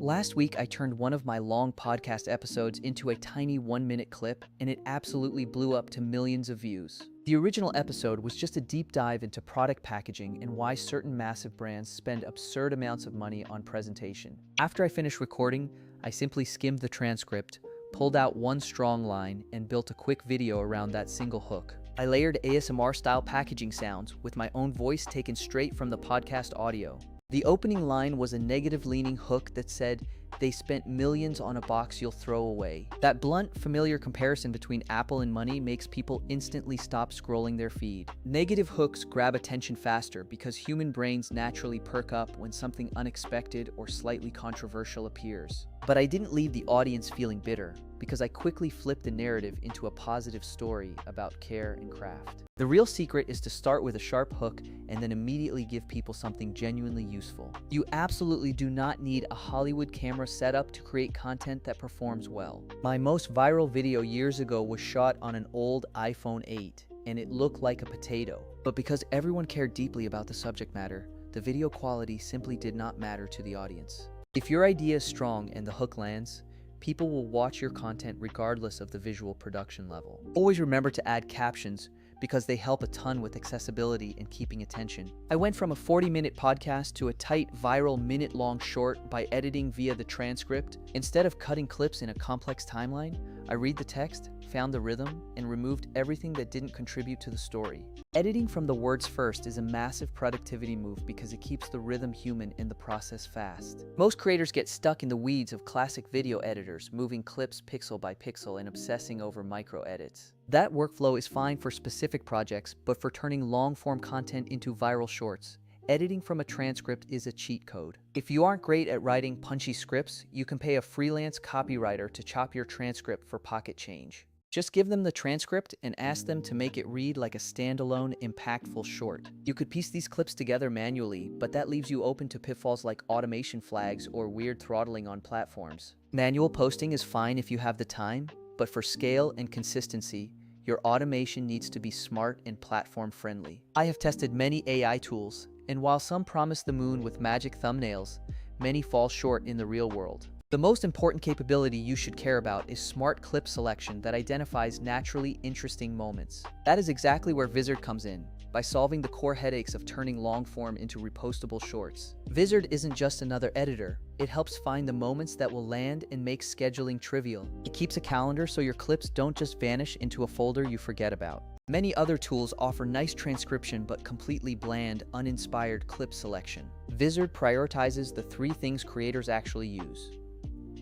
Last week, I turned one of my long podcast episodes into a tiny 1-minute clip, and it absolutely blew up to millions of views. The original episode was just a deep dive into product packaging and why certain massive brands spend absurd amounts of money on presentation. After I finished recording, I simply skimmed the transcript, pulled out one strong line, and built a quick video around that single hook. I layered ASMR-style packaging sounds with my own voice taken straight from the podcast audio. The opening line was a negative-leaning hook that said, "They spent millions on a box you'll throw away." That blunt, familiar comparison between Apple and money makes people instantly stop scrolling their feed. Negative hooks grab attention faster because human brains naturally perk up when something unexpected or slightly controversial appears. But I didn't leave the audience feeling bitter, because I quickly flipped the narrative into a positive story about care and craft. The real secret is to start with a sharp hook and then immediately give people something genuinely useful. You absolutely do not need a Hollywood camera setup to create content that performs well. My most viral video years ago was shot on an old iPhone 8, and it looked like a potato. But because everyone cared deeply about the subject matter, the video quality simply did not matter to the audience. If your idea is strong and the hook lands, people will watch your content regardless of the visual production level. Always remember to add captions because they help a ton with accessibility and keeping attention. I went from a 40-minute podcast to a tight, viral minute-long short by editing via the transcript. Instead of cutting clips in a complex timeline, I read the text, found the rhythm, and removed everything that didn't contribute to the story. Editing from the words first is a massive productivity move because it keeps the rhythm human and the process fast. Most creators get stuck in the weeds of classic video editors, moving clips pixel by pixel and obsessing over micro edits. That workflow is fine for specific projects, but for turning long-form content into viral shorts, editing from a transcript is a cheat code. If you aren't great at writing punchy scripts, you can pay a freelance copywriter to chop your transcript for pocket change. Just give them the transcript and ask them to make it read like a standalone, impactful short. You could piece these clips together manually, but that leaves you open to pitfalls like automation flags or weird throttling on platforms. Manual posting is fine if you have the time, but for scale and consistency, your automation needs to be smart and platform-friendly. I have tested many AI tools, and while some promise the moon with magic thumbnails, many fall short in the real world. The most important capability you should care about is smart clip selection that identifies naturally interesting moments. That is exactly where Vizard comes in, by solving the core headaches of turning long-form into repostable shorts. Vizard isn't just another editor. It helps find the moments that will land and make scheduling trivial. It keeps a calendar so your clips don't just vanish into a folder you forget about. Many other tools offer nice transcription but completely bland, uninspired clip selection. Vizard prioritizes the 3 things creators actually use: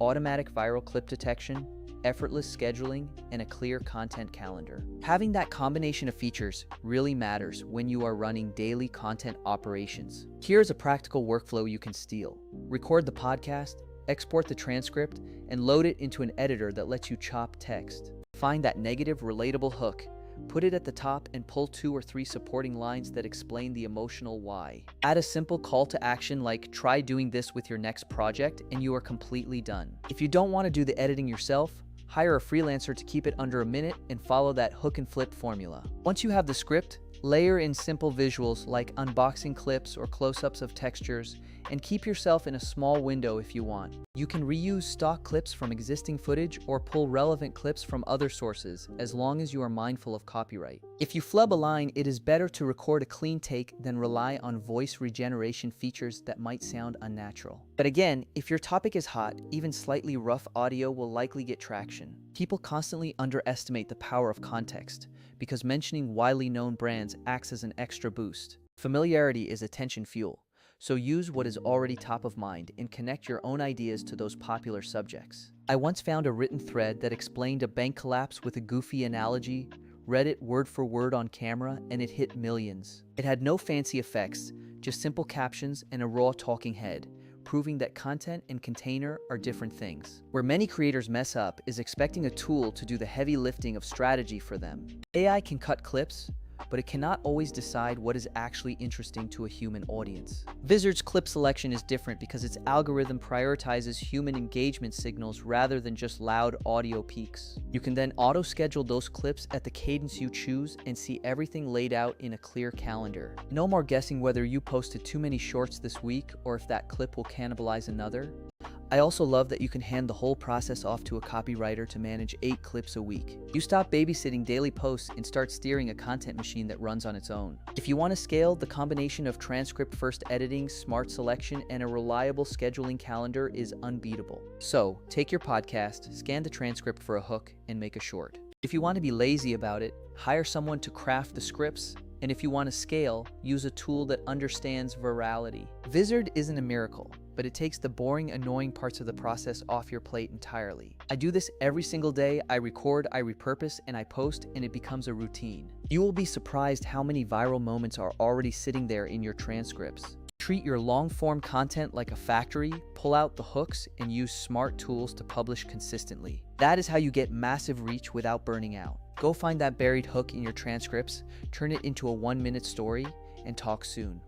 automatic viral clip detection, effortless scheduling, and a clear content calendar. Having that combination of features really matters when you are running daily content operations. Here's a practical workflow you can steal. Record the podcast, export the transcript, and load it into an editor that lets you chop text. Find that negative, relatable hook, put it at the top, and pull 2 or 3 supporting lines that explain the emotional why. Add a simple call to action like "try doing this with your next project," and you are completely done. If you don't want to do the editing yourself, hire a freelancer to keep it under a minute and follow that hook and flip formula. Once you have the script, layer in simple visuals like unboxing clips or close-ups of textures, and keep yourself in a small window if you want. You can reuse stock clips from existing footage or pull relevant clips from other sources, as long as you are mindful of copyright. If you flub a line, it is better to record a clean take than rely on voice regeneration features that might sound unnatural. But again, if your topic is hot, even slightly rough audio will likely get traction. People constantly underestimate the power of context, because mentioning widely known brands acts as an extra boost. Familiarity is attention fuel, so use what is already top of mind and connect your own ideas to those popular subjects. I once found a written thread that explained a bank collapse with a goofy analogy, read it word for word on camera, and it hit millions. It had no fancy effects, just simple captions and a raw talking head, proving that content and container are different things. Where many creators mess up is expecting a tool to do the heavy lifting of strategy for them. AI can cut clips, but it cannot always decide what is actually interesting to a human audience. Vizard's clip selection is different because its algorithm prioritizes human engagement signals rather than just loud audio peaks. You can then auto-schedule those clips at the cadence you choose and see everything laid out in a clear calendar. No more guessing whether you posted too many shorts this week or if that clip will cannibalize another. I also love that you can hand the whole process off to a copywriter to manage 8 clips a week. You stop babysitting daily posts and start steering a content machine that runs on its own. If you want to scale, the combination of transcript-first editing, smart selection, and a reliable scheduling calendar is unbeatable. So, take your podcast, scan the transcript for a hook, and make a short. If you want to be lazy about it, hire someone to craft the scripts, and if you want to scale, use a tool that understands virality. Vizard isn't a miracle, but it takes the boring, annoying parts of the process off your plate entirely. I do this every single day. I record, I repurpose, and I post, and it becomes a routine. You will be surprised how many viral moments are already sitting there in your transcripts. Treat your long-form content like a factory, pull out the hooks, and use smart tools to publish consistently. That is how you get massive reach without burning out. Go find that buried hook in your transcripts, turn it into a 1-minute story, and talk soon.